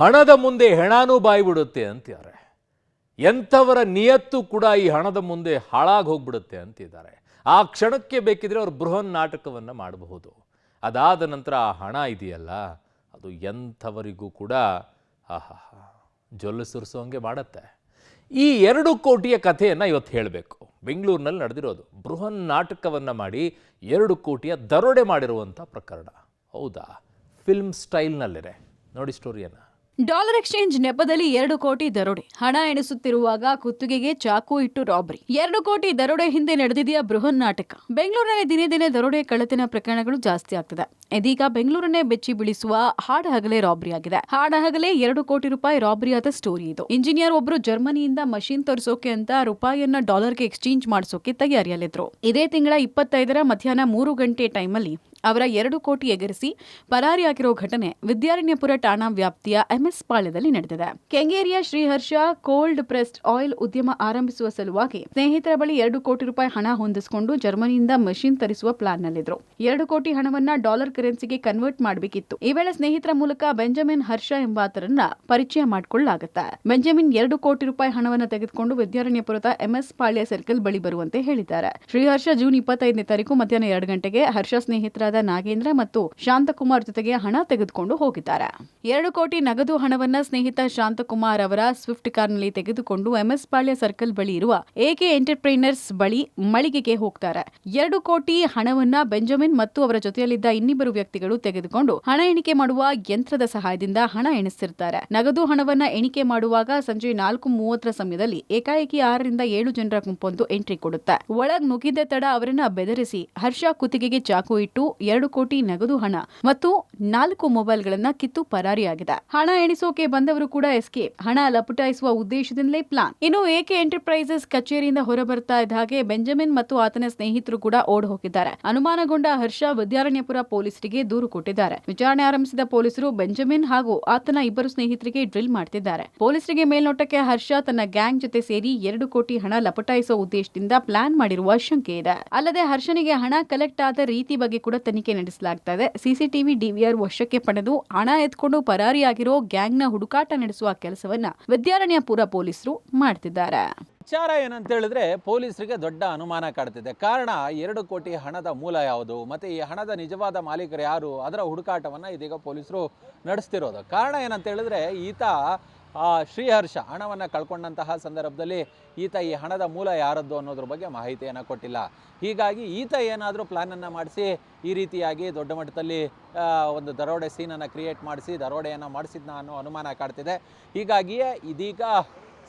ಹಣದ ಮುಂದೆ ಹೆಣನೂ ಬಾಯಿ ಬಿಡುತ್ತೆ ಅಂತಾರೆ. ಎಂಥವರ ನಿಯತ್ತು ಕೂಡ ಈ ಹಣದ ಮುಂದೆ ಹಾಳಾಗಿ ಹೋಗ್ಬಿಡುತ್ತೆ ಅಂತಿದ್ದಾರೆ. ಆ ಕ್ಷಣಕ್ಕೆ ಬೇಕಿದ್ರೆ ಅವರು ಬೃಹನ್ ನಾಟಕವನ್ನು ಮಾಡಬಹುದು. ಅದಾದ ನಂತರ ಆ ಹಣ ಇದೆಯಲ್ಲ, ಅದು ಎಂಥವರಿಗೂ ಕೂಡ ಆಹಾ ಜೊಲ್ಲು ಸುರಿಸೋಂಗೆ ಮಾಡುತ್ತೆ. ಈ 2 ಕೋಟಿಯ ಕಥೆಯನ್ನು ಇವತ್ತು ಹೇಳಬೇಕು. ಬೆಂಗಳೂರಿನಲ್ಲಿ ನಡೆದಿರೋದು ಬೃಹನ್ ನಾಟಕವನ್ನು ಮಾಡಿ 2 ಕೋಟಿಯ ದರೋಡೆ ಮಾಡಿರುವಂಥ ಪ್ರಕರಣ. ಹೌದಾ? ಫಿಲ್ಮ್ ಸ್ಟೈಲ್ನಲ್ಲಿದೆ ನೋಡಿ ಸ್ಟೋರಿಯನ್ನು. ಡಾಲರ್ ಎಕ್ಸ್ಚೇಂಜ್ ನೆಪದಲ್ಲಿ 2 ಕೋಟಿ ದರೋಡೆ. ಹಣ ಎಣಿಸುತ್ತಿರುವಾಗ ಕುತ್ತಿಗೆಗೆ ಚಾಕು ಇಟ್ಟು ರಾಬರಿ. 2 ಕೋಟಿ ದರೋಡೆ ಹಿಂದೆ ನಡೆದಿದೆಯಾ ಬೃಹನ್ ನಾಟಕ. ಬೆಂಗಳೂರಿನಲ್ಲಿ ದಿನೇ ದಿನೇ ದರೋಡೆ ಕಳ್ಳತನ ಪ್ರಕರಣಗಳು ಜಾಸ್ತಿ ಆಗ್ತಿದೆ. ಇದೀಗ ಬೆಂಗಳೂರನ್ನೇ ಬೆಚ್ಚಿ ಬೀಳಿಸುವ ಹಾಡಹಗಲೇ ರಾಬರಿ ಆಗಿದೆ. ಹಾಡಹಗಲೇ 2 ಕೋಟಿ ರೂಪಾಯಿ ರಾಬರಿ ಆದ ಸ್ಟೋರಿ ಇದು. ಇಂಜಿನಿಯರ್ ಒಬ್ರು ಜರ್ಮನಿಯಿಂದ ಮಷೀನ್ ತರಿಸೋಕೆ ಅಂತ ರೂಪಾಯಿಯನ್ನ ಡಾಲರ್ಗೆ ಎಕ್ಸ್ಚೇಂಜ್ ಮಾಡಿಸೋಕೆ ತಯಾರಿಯಲ್ಲಿದ್ರು. ಇದೇ ತಿಂಗಳ 25ರ ಮಧ್ಯಾಹ್ನ 3 ಗಂಟೆ ಟೈಮಲ್ಲಿ ಅವರ 2 ಕೋಟಿ ಎಗರಿಸಿ ಪರಾರಿಯಾಗಿರೋ ಘಟನೆ ವಿದ್ಯಾರಣ್ಯಪುರ ಠಾಣಾ ವ್ಯಾಪ್ತಿಯ ಎಂಎಸ್ ಪಾಳ್ಯದಲ್ಲಿ ನಡೆದಿದೆ. ಕೆಂಗೇರಿಯ ಶ್ರೀಹರ್ಷ ಕೋಲ್ಡ್ ಪ್ರೆಸ್ಡ್ ಆಯಿಲ್ ಉದ್ಯಮ ಆರಂಭಿಸುವ ಸಲುವಾಗಿ ಸ್ನೇಹಿತರ ಬಳಿ 2 ಕೋಟಿ ರೂಪಾಯಿ ಹಣ ಹೊಂದಿಸಿಕೊಂಡು ಜರ್ಮನಿಯಿಂದ ಮಷೀನ್ ತರಿಸುವ ಪ್ಲಾನ್ ನಲ್ಲಿದ್ರು. 2 ಕೋಟಿ ಹಣವನ್ನ ಡಾಲರ್ ಕರೆನ್ಸಿಗೆ ಕನ್ವರ್ಟ್ ಮಾಡಬೇಕಿತ್ತು. ಈ ವೇಳೆ ಸ್ನೇಹಿತರ ಮೂಲಕ ಬೆಂಜಮಿನ್ ಹರ್ಷ ಎಂಬಾತರನ್ನ ಪರಿಚಯ ಮಾಡಿಕೊಳ್ಳಲಾಗುತ್ತೆ. ಬೆಂಜಮಿನ್ 2 ಕೋಟಿ ರೂಪಾಯಿ ಹಣವನ್ನು ತೆಗೆದುಕೊಂಡು ವಿದ್ಯಾರಣ್ಯಪುರದ ಎಂಎಸ್ ಪಾಳ್ಯ ಸರ್ಕಲ್ ಬಳಿ ಬರುವಂತೆ ಹೇಳಿದ್ದಾರೆ. ಶ್ರೀಹರ್ಷ ಜೂನ್ 25ನೇ ತಾರೀಕು ಮಧ್ಯಾಹ್ನ 2 ಗಂಟೆಗೆ ಹರ್ಷ ಸ್ನೇಹಿತರಾದ ನಾಗೇಂದ್ರ ಮತ್ತು ಶಾಂತಕುಮಾರ್ ಜೊತೆಗೆ ಹಣ ತೆಗೆದುಕೊಂಡು ಹೋಗಿದ್ದಾರೆ. 2 ಕೋಟಿ ನಗದು ಹಣವನ್ನ ಸ್ನೇಹಿತ ಶಾಂತಕುಮಾರ್ ಅವರ ಸ್ವಿಫ್ಟ್ ಕಾರ್ನಲ್ಲಿ ತೆಗೆದುಕೊಂಡು ಎಂಎಸ್ ಪಾಳ್ಯ ಸರ್ಕಲ್ ಬಳಿ ಇರುವ ಎಕೆ ಎಂಟರ್ಪ್ರೈನರ್ಸ್ ಬಳಿ ಮಳಿಗೆಗೆ ಹೋಗ್ತಾರೆ. 2 ಕೋಟಿ ಹಣವನ್ನ ಬೆಂಜಮಿನ್ ಮತ್ತು ಅವರ ಜೊತೆಯಲ್ಲಿದ್ದ ಇನ್ನಿಬ್ಬರು ವ್ಯಕ್ತಿಗಳು ತೆಗೆದುಕೊಂಡು ಹಣ ಎಣಿಕೆ ಮಾಡುವ ಯಂತ್ರದ ಸಹಾಯದಿಂದ ಹಣ ಎಣಿಸಿರ್ತಾರೆ. ನಗದು ಹಣವನ್ನ ಎಣಿಕೆ ಮಾಡುವಾಗ ಸಂಜೆ 4:30 ಸಮಯದಲ್ಲಿ ಏಕಾಏಕಿ 6 ರಿಂದ 7 ಜನರ ಗುಂಪೊಂದು ಎಂಟ್ರಿ ಕೊಡುತ್ತೆ. ಒಳಗ್ ನುಗ್ಗಿದ್ದ ತಡ ಅವರನ್ನ ಬೆದರಿಸಿ ಹರ್ಷ ಕುತ್ತಿಗೆಗೆ ಚಾಕು ಇಟ್ಟು 2 ಕೋಟಿ ನಗದು ಹಣ ಮತ್ತು 4 ಮೊಬೈಲ್ಗಳನ್ನ ಕಿತ್ತು ಪರಾರಿಯಾಗಿದೆ. ಹಣ ಎಣಿಸೋಕೆ ಬಂದವರು ಕೂಡ ಎಸ್ಕೇಪ್. ಹಣ ಲಪಟಾಯಿಸುವ ಉದ್ದೇಶದಿಂದಲೇ ಪ್ಲಾನ್. ಇನ್ನು ಎಕೆ ಎಂಟರ್ಪ್ರೈಸಸ್ ಕಚೇರಿಯಿಂದ ಹೊರಬರ್ತಾ ಇದ್ದ ಹಾಗೆ ಬೆಂಜಮಿನ್ ಮತ್ತು ಆತನ ಸ್ನೇಹಿತರು ಕೂಡ ಓಡ್ ಹೋಗಿದ್ದಾರೆ. ಅನುಮಾನಗೊಂಡ ಹರ್ಷ ವಿದ್ಯಾರಣ್ಯಪುರ ಪೊಲೀಸರಿಗೆ ದೂರು ಕೊಟ್ಟಿದ್ದಾರೆ. ವಿಚಾರಣೆ ಆರಂಭಿಸಿದ ಪೊಲೀಸರು ಬೆಂಜಮಿನ್ ಹಾಗೂ ಆತನ ಇಬ್ಬರು ಸ್ನೇಹಿತರಿಗೆ ಡ್ರಿಲ್ ಮಾಡ್ತಿದ್ದಾರೆ. ಪೊಲೀಸರಿಗೆ ಮೇಲ್ನೋಟಕ್ಕೆ ಹರ್ಷ ತನ್ನ ಗ್ಯಾಂಗ್ ಜೊತೆ ಸೇರಿ 2 ಕೋಟಿ ಹಣ ಲಪಟಾಯಿಸುವ ಉದ್ದೇಶದಿಂದ ಪ್ಲಾನ್ ಮಾಡಿರುವ ಶಂಕೆ ಇದೆ. ಅಲ್ಲದೆ ಹರ್ಷನಿಗೆ ಹಣ ಕಲೆಕ್ಟ್ ಆದ ರೀತಿ ಬಗ್ಗೆ ಕೂಡ ತನಿಖೆ ನಡೆಸಲಾಗ್ತಾ ಇದೆ. ಸಿಸಿಟಿವಿ ಡಿವಿಆರ್ ವಶಕ್ಕೆ ಪಡೆದು ಹಣ ಎತ್ಕೊಂಡು ಪರಾರಿಯಾಗಿರೋ ಗ್ಯಾಂಗ್ನ ಹುಡುಕಾಟ ನಡೆಸುವ ಕೆಲಸವನ್ನ ವಿದ್ಯಾರಣ್ಯಪುರ ಪೊಲೀಸರು ಮಾಡ್ತಿದ್ದಾರೆ. ವಿಚಾರ ಏನಂತ ಹೇಳಿದ್ರೆ ಪೊಲೀಸರಿಗೆ ದೊಡ್ಡ ಅನುಮಾನ ಕಾಡ್ತಿದೆ. ಕಾರಣ 2 ಕೋಟಿ ಹಣದ ಮೂಲ ಯಾವುದು ಮತ್ತೆ ಈ ಹಣದ ನಿಜವಾದ ಮಾಲೀಕರು ಯಾರು, ಅದರ ಹುಡುಕಾಟವನ್ನು ಇದೀಗ ಪೊಲೀಸರು ನಡೆಸ್ತಿರೋದು. ಕಾರಣ ಏನಂತ ಹೇಳಿದ್ರೆ ಈತ ಶ್ರೀಹರ್ಷ ಹಣವನ್ನು ಕಳ್ಕೊಂಡಂತಹ ಸಂದರ್ಭದಲ್ಲಿ ಈತ ಈ ಹಣದ ಮೂಲ ಯಾರದ್ದು ಅನ್ನೋದ್ರ ಬಗ್ಗೆ ಮಾಹಿತಿಯನ್ನು ಕೊಟ್ಟಿಲ್ಲ. ಹೀಗಾಗಿ ಈತ ಏನಾದರೂ ಪ್ಲ್ಯಾನನ್ನು ಮಾಡಿಸಿ ಈ ರೀತಿಯಾಗಿ ದೊಡ್ಡ ಮಟ್ಟದಲ್ಲಿ ಒಂದು ದರೋಡೆ ಸೀನನ್ನು ಕ್ರಿಯೇಟ್ ಮಾಡಿಸಿ ದರೋಡೆಯನ್ನು ಮಾಡಿಸಿದ್ನ ಅನ್ನೋ ಅನುಮಾನ ಕಾಡ್ತಿದೆ. ಹೀಗಾಗಿಯೇ ಇದೀಗ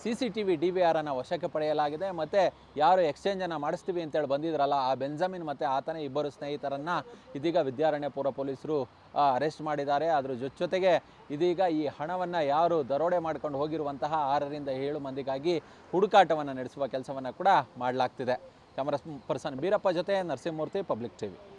CCTV DVR ಅನ್ನು ವಶಕ್ಕೆ ಪಡೆಯಲಾಗಿದೆ. ಮತ್ತು ಯಾರು ಎಕ್ಸ್ಚೇಂಜನ್ನು ಮಾಡಿಸ್ತೀವಿ ಅಂತೇಳಿ ಬಂದಿದ್ರಲ್ಲ ಆ ಬೆಂಜಮಿನ್ ಮತ್ತು ಆತನ ಇಬ್ಬರು ಸ್ನೇಹಿತರನ್ನು ಇದೀಗ ವಿದ್ಯಾರಣ್ಯಪುರ ಪೊಲೀಸರು ಅರೆಸ್ಟ್ ಮಾಡಿದ್ದಾರೆ. ಅದರ ಜೊತೆಗೆ ಇದೀಗ ಈ ಹಣವನ್ನು ಯಾರು ದರೋಡೆ ಮಾಡ್ಕೊಂಡು ಹೋಗಿರುವಂತಹ 6 ರಿಂದ 7 ಮಂದಿಗಾಗಿ ಹುಡುಕಾಟವನ್ನು ನಡೆಸುವ ಕೆಲಸವನ್ನು ಕೂಡ ಮಾಡಲಾಗ್ತಿದೆ. ಕ್ಯಾಮರಾ ಪರ್ಸನ್ ಬೀರಪ್ಪ ಜೊತೆ ನರಸಿಂಹಮೂರ್ತಿ, ಪಬ್ಲಿಕ್ ಟಿವಿ.